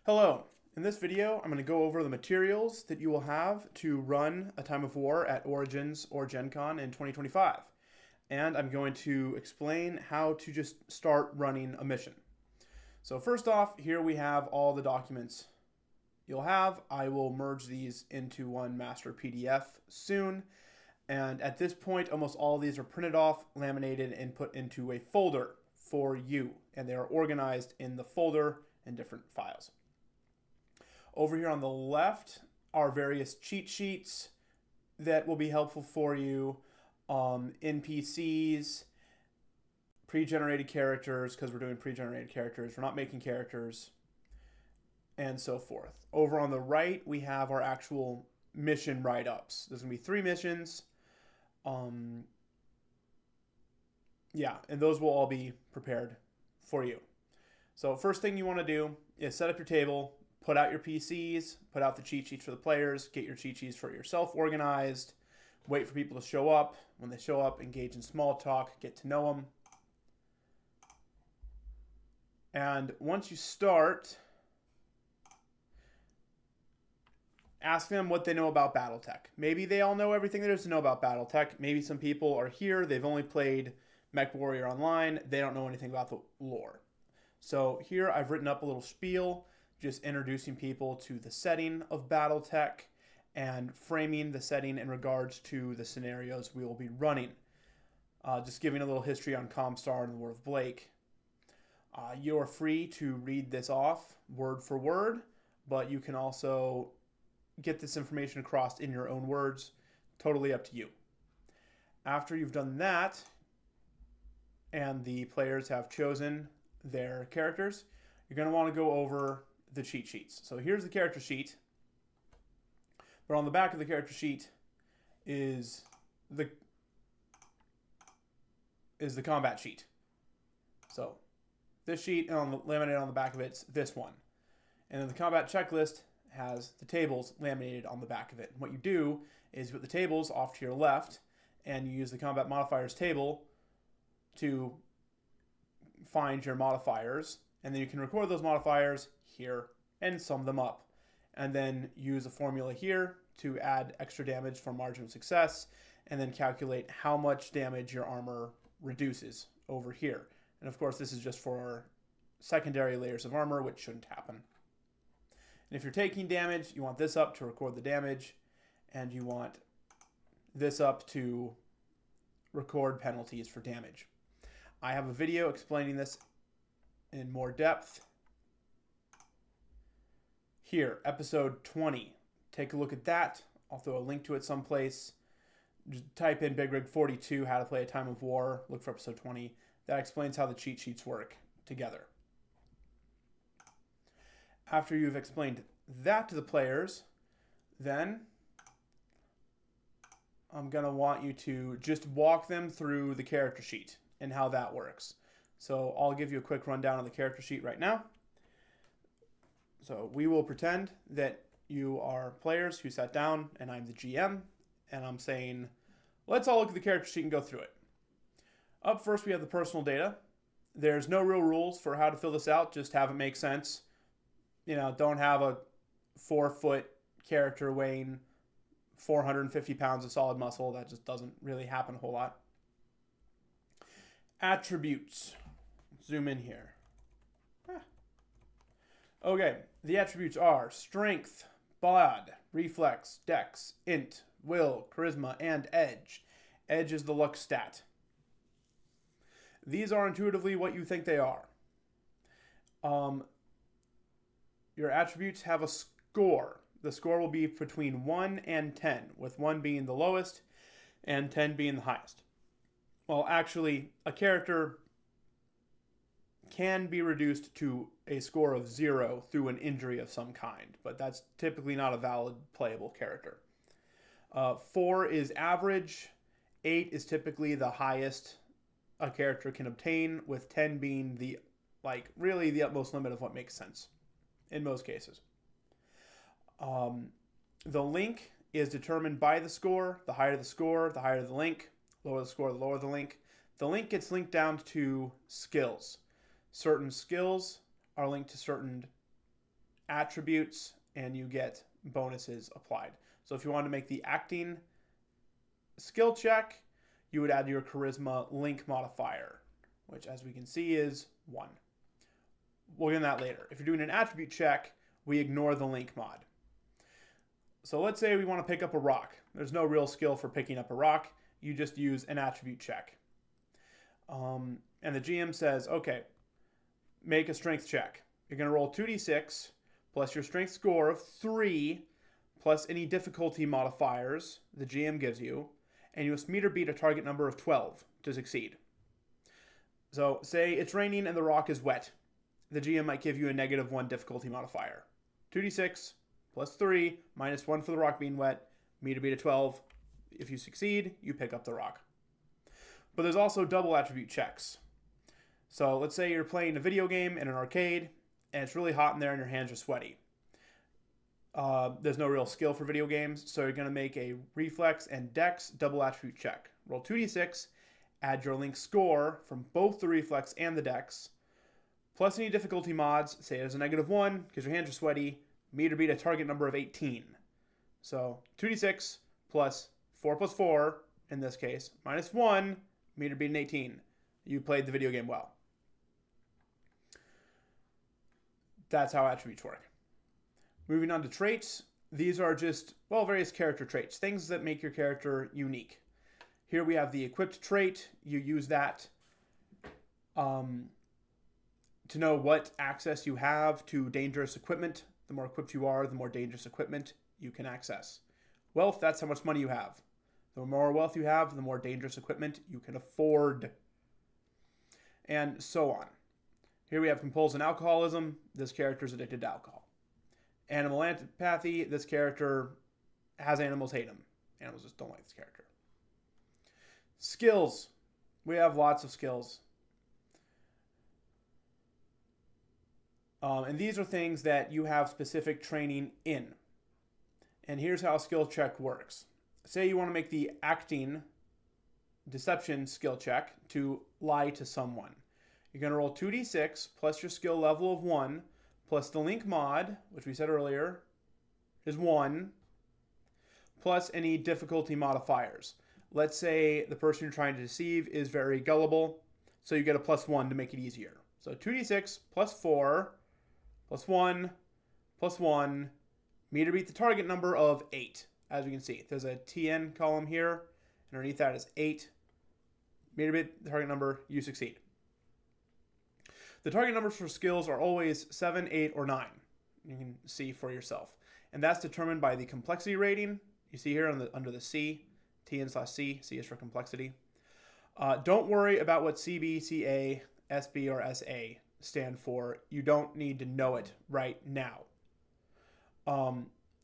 Hello. In this video, I'm going to go over the materials that you will have to run a Time of War at Origins or Gen Con in 2025. And I'm going to explain how to just start running a mission. So first off, here we have all the documents you'll have. I will merge these into one master PDF soon. And at this point, almost all of these are printed off, laminated, and put into a folder for you. And they are organized in the folder in different files. Over here on the left are various cheat sheets that will be helpful for you. NPCs, pre-generated characters, because we're doing pre-generated characters. We're not making characters, and so forth. Over on the right, we have our actual mission write-ups. There's going to be 3 missions. Yeah, and those will all be prepared for you. So first thing you want to do is set up your table, put out your PCs, put out the cheat sheets for the players, get your cheat sheets for yourself organized, wait for people to show up. When they show up, engage in small talk, get to know them. And once you start, ask them what they know about Battletech. Maybe they all know everything there is to know about Battletech. Maybe some people are here, they've only played MechWarrior Online, they don't know anything about the lore. So here I've written up a little spiel, just introducing people to the setting of Battletech and framing the setting in regards to the scenarios we will be running. Just giving a little history on Comstar and the War of Blake. You are free to read this off word for word, but you can also get this information across in your own words. Totally up to you. After you've done that, and the players have chosen their characters, you're going to want to go over the cheat sheets. So here's the character sheet. But on the back of the character sheet is the combat sheet. So this sheet, and laminated on the back of it's this one. And then the combat checklist has the tables laminated on the back of it. And what you do is you put the tables off to your left, and you use the combat modifiers table to find your modifiers, and then you can record those modifiers here and sum them up, and then use a formula here to add extra damage for margin of success, and then calculate how much damage your armor reduces over here. And of course, this is just for secondary layers of armor, which shouldn't happen. And if you're taking damage, you want this up to record the damage, and you want this up to record penalties for damage. I have a video explaining this in more depth here, episode 20. Take a look at that. I'll throw a link to it someplace. Just type in Big Rig 42, how to play a Time of War. Look for episode 20. That explains how the cheat sheets work together. After you've explained that to the players, then I'm going to want you to just walk them through the character sheet and how that works. So I'll give you a quick rundown of the character sheet right now. So we will pretend that you are players who sat down and I'm the GM, and I'm saying, let's all look at the character sheet and go through it. Up first, we have the personal data. There's no real rules for how to fill this out, just have it make sense. You know, don't have a 4-foot character weighing 450 pounds of solid muscle. That just doesn't really happen a whole lot. Attributes. Zoom in here. Okay, the attributes are strength, bod, reflex, dex, int, will, charisma, and edge. Edge is the luck stat. These are intuitively what you think they are. Your attributes have a score. The score will be between 1 and 10, with 1 being the lowest and 10 being the highest. Well, actually, a character can be reduced to a score of 0 through an injury of some kind, but that's typically not a valid playable character. 4 is average. 8 is typically the highest a character can obtain, with 10 being the really the utmost limit of what makes sense in most cases. The link is determined by the score. The higher the score, the higher the link. Lower the score, the lower the link. The link gets linked down to skills. Certain skills are linked to certain attributes, and you get bonuses applied. So if you want to make the acting skill check, you would add your charisma link modifier, which as we can see is 1. We'll get into that later. If you're doing an attribute check, we ignore the link mod. So let's say we want to pick up a rock. There's no real skill for picking up a rock. You just use an attribute check. And the GM says, okay, make a strength check. You're going to roll 2d6 plus your strength score of 3 plus any difficulty modifiers the GM gives you, and you must meet or beat a target number of 12 to succeed. So say it's raining and the rock is wet. The GM might give you a -1 difficulty modifier. 2d6 plus 3 minus 1 for the rock being wet, meet or beat a 12. If you succeed, you pick up the rock. But there's also double attribute checks. So let's say you're playing a video game in an arcade, and it's really hot in there and your hands are sweaty. There's no real skill for video games, so you're going to make a reflex and dex double attribute check. Roll 2d6, add your link score from both the reflex and the dex, plus any difficulty mods, say there's a -1 because your hands are sweaty, meet or beat a target number of 18. So 2d6 plus 4 plus 4, in this case, minus 1, meet or beat an 18. You played the video game well. That's how attributes work. Moving on to traits. These are just, well, various character traits, things that make your character unique. Here we have the equipped trait. You use that to know what access you have to dangerous equipment. The more equipped you are, the more dangerous equipment you can access. Wealth, that's how much money you have. The more wealth you have, the more dangerous equipment you can afford. And so on. Here we have compulsion alcoholism. This character is addicted to alcohol. Animal antipathy. This character has animals hate him. Animals just don't like this character. Skills. We have lots of skills. And these are things that you have specific training in. And here's how a skill check works. Say you want to make the acting deception skill check to lie to someone. You're going to roll 2d6 plus your skill level of 1 plus the link mod, which we said earlier, is 1, plus any difficulty modifiers. Let's say the person you're trying to deceive is very gullible, so you get a +1 to make it easier. So 2d6 plus 4 plus 1 plus 1, meet or beat the target number of 8. As we can see, there's a TN column here, and underneath that is 8. Meet or beat the target number, you succeed. The target numbers for skills are always 7, 8, or 9. You can see for yourself. And that's determined by the complexity rating. You see here under the C, TN/C, C is for complexity. Don't worry about what CB, CA, SB, or SA stand for. You don't need to know it right now.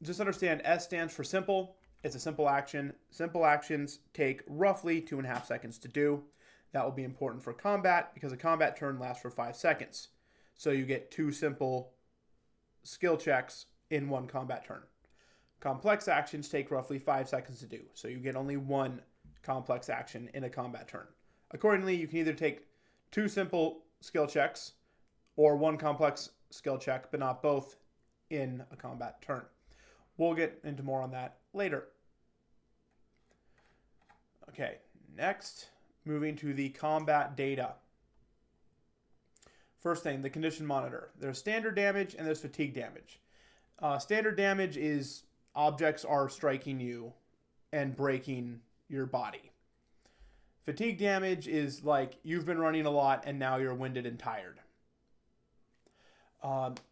Just understand S stands for simple. It's a simple action. Simple actions take roughly 2.5 seconds to do. That will be important for combat because a combat turn lasts for 5 seconds. So you get 2 simple skill checks in 1 combat turn. Complex actions take roughly 5 seconds to do. So you get only 1 complex action in a combat turn. Accordingly, you can either take 2 simple skill checks or 1 complex skill check, but not both in a combat turn. We'll get into more on that later. Okay, next. Moving to the combat data. First thing, the condition monitor. There's standard damage and there's fatigue damage. Standard damage is objects are striking you and breaking your body. Fatigue damage is like you've been running a lot and now you're winded and tired.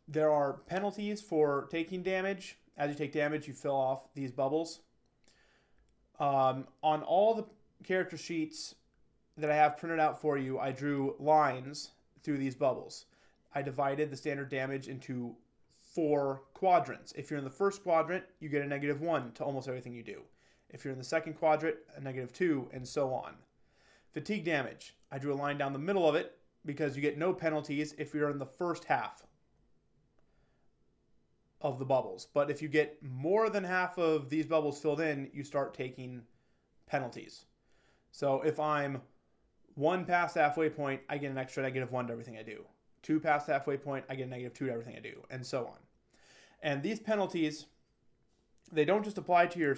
There are penalties for taking damage. As you take damage, you fill off these bubbles. On all the character sheets that I have printed out for you, I drew lines through these bubbles. I divided the standard damage into 4 quadrants. If you're in the first quadrant, you get a -1 to almost everything you do. If you're in the second quadrant, a -2, and so on. Fatigue damage. I drew a line down the middle of it because you get no penalties if you're in the first half of the bubbles. But if you get more than half of these bubbles filled in, you start taking penalties. So if I'm 1 past the halfway point, I get an extra -1 to everything I do. 2 past the halfway point, I get a -2 to everything I do, and so on. And these penalties, they don't just apply to your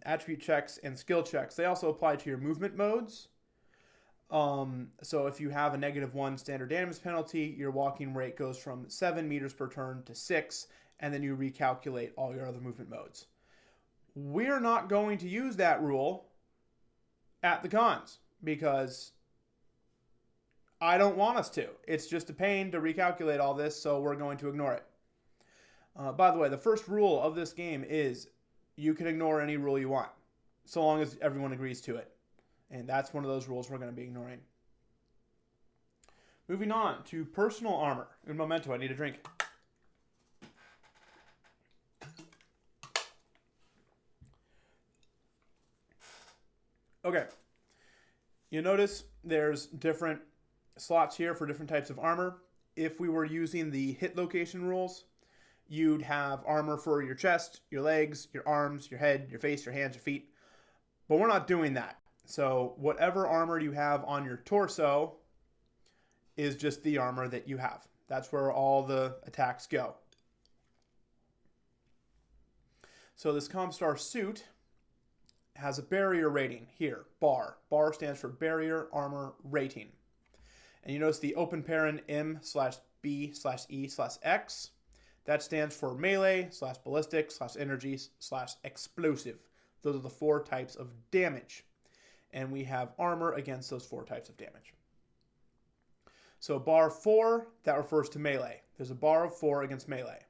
attribute checks and skill checks. They also apply to your movement modes. So if you have a -1 standard damage penalty, your walking rate goes from 7 meters per turn to 6, and then you recalculate all your other movement modes. We're not going to use that rule at the cons because I don't want us to. It's just a pain to recalculate all this, so we're going to ignore it. By the way, the first rule of this game is you can ignore any rule you want, so long as everyone agrees to it. And that's one of those rules we're going to be ignoring. Moving on to personal armor. Un momento, I need a drink. Okay. You notice there's different slots here for different types of armor. If we were using the hit location rules, you'd have armor for your chest, your legs, your arms, your head, your face, your hands, your feet. But we're not doing that. So whatever armor you have on your torso is just the armor that you have. That's where all the attacks go. So this Comstar suit has a barrier rating here, bar. Bar stands for barrier armor rating. And you notice the open paren M/B/E/X. That stands for melee / ballistic / energy / explosive. Those are the 4 types of damage. And we have armor against those 4 types of damage. So bar 4, that refers to melee. There's a bar of 4 against melee.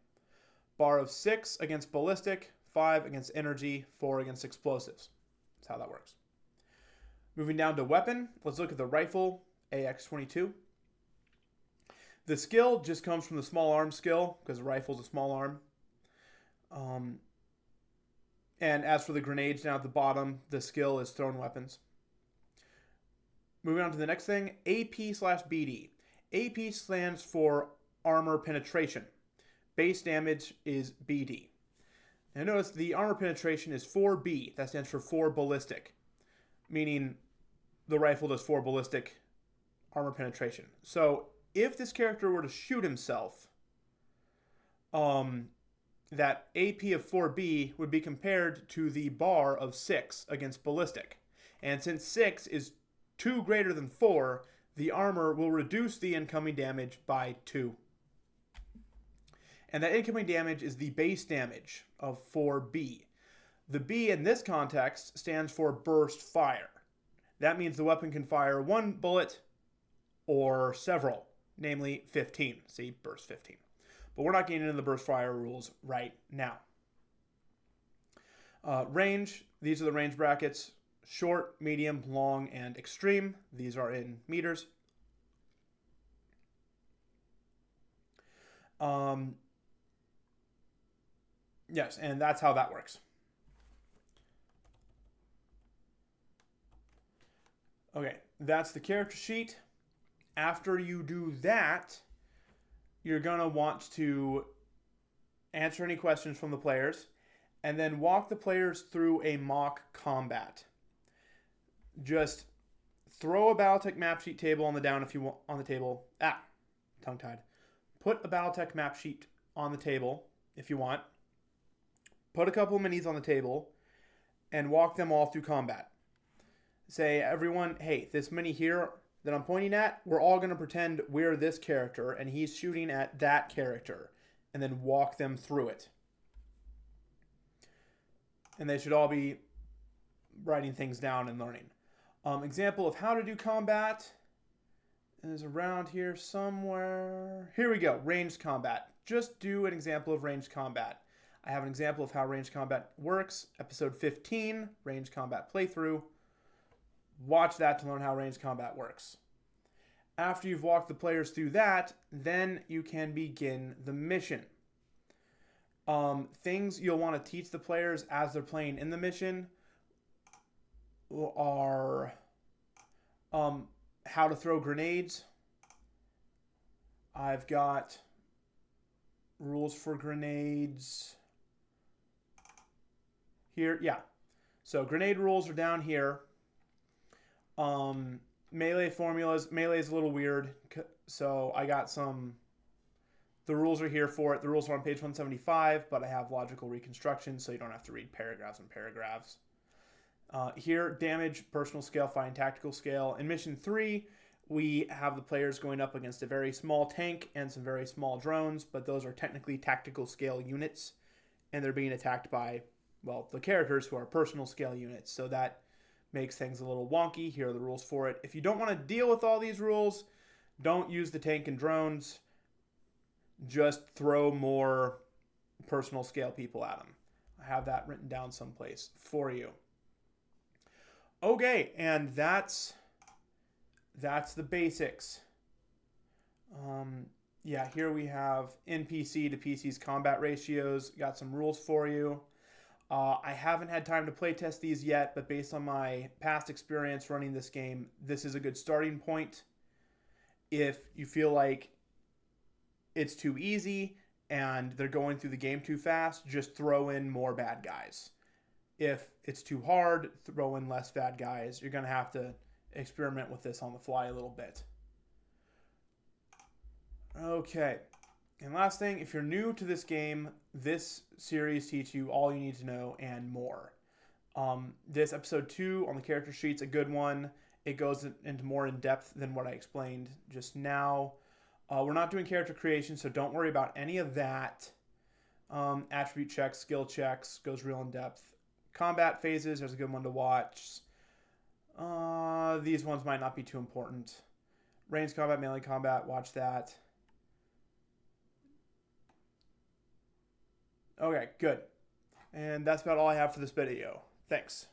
Bar of 6 against ballistic, 5 against energy, 4 against explosives. That's how that works. Moving down to weapon, let's look at the rifle, AX-22. The skill just comes from the small arm skill, because the rifle's a small arm. And as for the grenades down at the bottom, the skill is thrown weapons. Moving on to the next thing, AP/BD. AP stands for armor penetration. Base damage is BD. Now notice the armor penetration is 4B. That stands for 4 ballistic, meaning the rifle does 4 ballistic armor penetration. So if this character were to shoot himself, that AP of 4B would be compared to the bar of 6 against ballistic. And since 6 is 2 greater than 4, the armor will reduce the incoming damage by 2. And that incoming damage is the base damage of 4B. The B in this context stands for burst fire. That means the weapon can fire 1 bullet or several, namely 15. See, burst 15. But we're not getting into the burst fire rules right now. Range, these are the range brackets. Short, medium, long, and extreme. These are in meters. Yes, and that's how that works. Okay, that's the character sheet. After you do that, you're going to want to answer any questions from the players and then walk the players through a mock combat. Just throw a Battletech map sheet table on the down if you want on the table. Tongue-tied. Put a Battletech map sheet on the table if you want. Put a couple of minis on the table and walk them all through combat. Say, everyone, hey, this mini here that I'm pointing at, we're all going to pretend we're this character and he's shooting at that character, and then walk them through it. And they should all be writing things down and learning. Example of how to do combat is around here somewhere. Here we go, ranged combat. Just do an example of ranged combat. I have an example of how ranged combat works. Episode 15, ranged combat playthrough. Watch that to learn how ranged combat works. After you've walked the players through that, then you can begin the mission. Things you'll want to teach the players as they're playing in the mission are how to throw grenades. I've got rules for grenades here. Yeah. So grenade rules are down here. Melee formulas. Melee is a little weird, so I got some The rules are here for it. The rules are on page 175, but I have logical reconstruction, so you don't have to read paragraphs and paragraphs. Here, damage, personal scale, fighting, tactical scale. In mission 3, we have the players going up against a very small tank and some very small drones, but those are technically tactical scale units, and they're being attacked by, well, the characters who are personal scale units, so that makes things a little wonky. Here are the rules for it. If you don't want to deal with all these rules, don't use the tank and drones. Just throw more personal scale people at them. I have that written down someplace for you. Okay, and that's the basics. Yeah, here we have NPC to PC's combat ratios. Got some rules for you. I haven't had time to play test these yet, but based on my past experience running this game, this is a good starting point. If you feel like it's too easy and they're going through the game too fast, just throw in more bad guys. If it's too hard, throw in less bad guys. You're going to have to experiment with this on the fly a little bit. Okay. And last thing, if you're new to this game, this series teaches you all you need to know and more. This episode 2 on the character sheet's a good one. It goes into more in depth than what I explained just now. We're not doing character creation, so don't worry about any of that. Attribute checks, skill checks, goes real in depth. Combat phases, there's a good one to watch. These ones might not be too important. Ranged combat, melee combat, watch that. Okay, good. And that's about all I have for this video. Thanks.